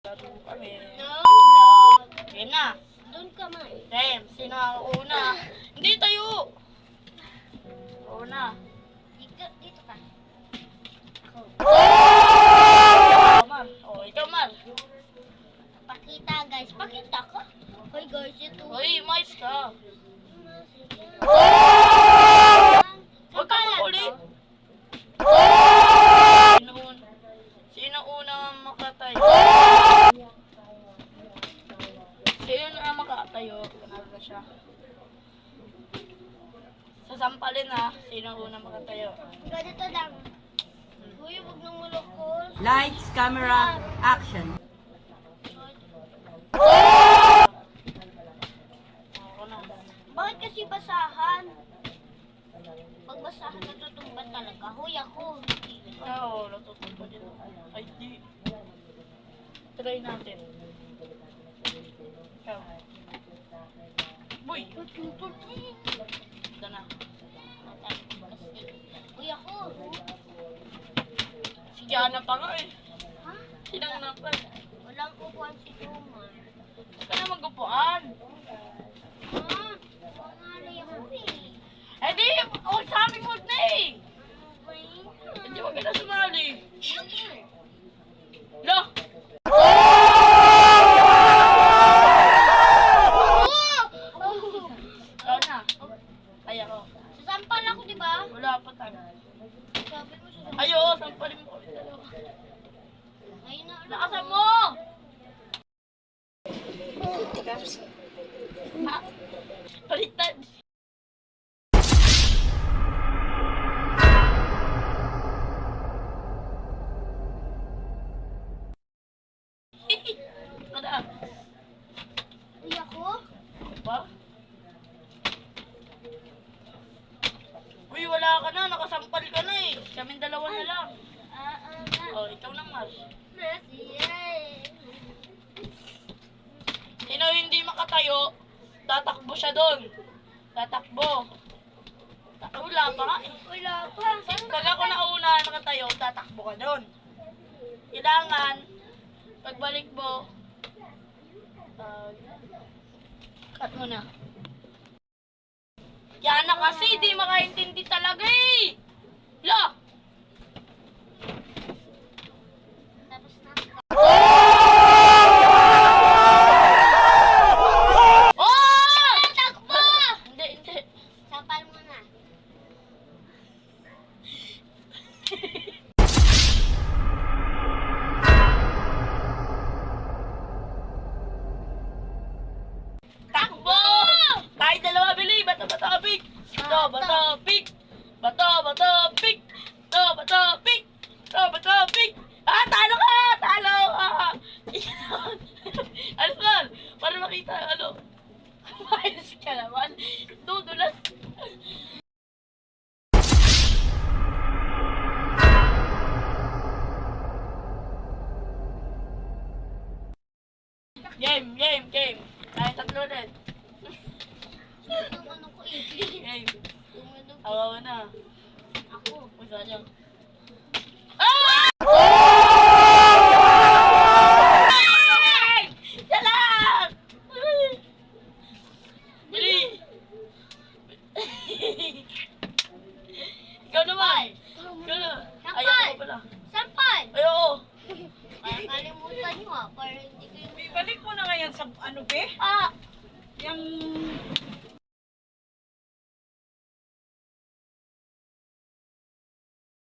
Laro kami. No vlog. Game na. Doon ka man. Game. Sino ang una? Hindi tayo. Una. Dito ka. Ako. Ikaw, Mar. O, ikaw, Mar. Pakita guys. Pakita ka. Hoy guys, ito. Hoy, mais ka. Huwag kang makulit. Sino unang makatayo? Sino na makatayo? Panalo na siya. Sasampalin ha. Sino unang makatayo? Ganito lang. Uy, huwag nang mulukos. Lights, camera, action. Ako na. Bakit kasi basahan? Pag basahan, natutumban talaga. Hoy, ako. Oo, natutumba din ako. Ay, di. Try natin. Ikaw. Boy! Ito na. Uy, ako. Si Kiana pa nga eh. Ha? Sinang na pa. Walang upuan si Tuman. Huwag ka na magkupuan. Ha? Pangali ako eh. Eh di, huwag sa aming mood na eh. Hindi huwag ka na sumali. Lo! Ikaw na. Ay ako. Sasampal ako, di ba? Wala pa tayo. Sabi mo sa Ay, oo, sampalin mo kami dalawa. Ayun na. Lakasan mo! Ha? Baliktad. Ano? Uy, ako. Ba? Uy, wala ka na. Nakasampal ka na eh. Kaming dalawa na lang. Oh, ikaw na, Mar. Sino hindi makatayo, tatakbo siya doon. Tatakbo. Wala pa nga eh. Wala pa. Pag ako nauna nakatayo, tatakbo ka doon. Kailangan, pagbalik mo, cut mo na. Yan na kasi, di makaintindi talaga eh. La! Tapos na. Oh! Takbo! Hindi. Sampal mo na. Takbo! Tayo dalawa, bili! Bato, pig! Bato, pig! Pig! Pig! Ah, talo ka! Talo ka! Ano ba? Para makita, ano? Minus ka naman. Dudulas. Game. Tayo tatlo din. Yung ano ko eh. Game. Tumunog. Awaw na. Ako. Uy, sayang. Ah! Yan lang! Bili! Ikaw naman! Ikaw na! Ayaw ko pala. Sampal! Ayaw! Kalimutan nyo ah. Para hindi ko yung... Balik mo na ngayon sa ano be? Ah! Yung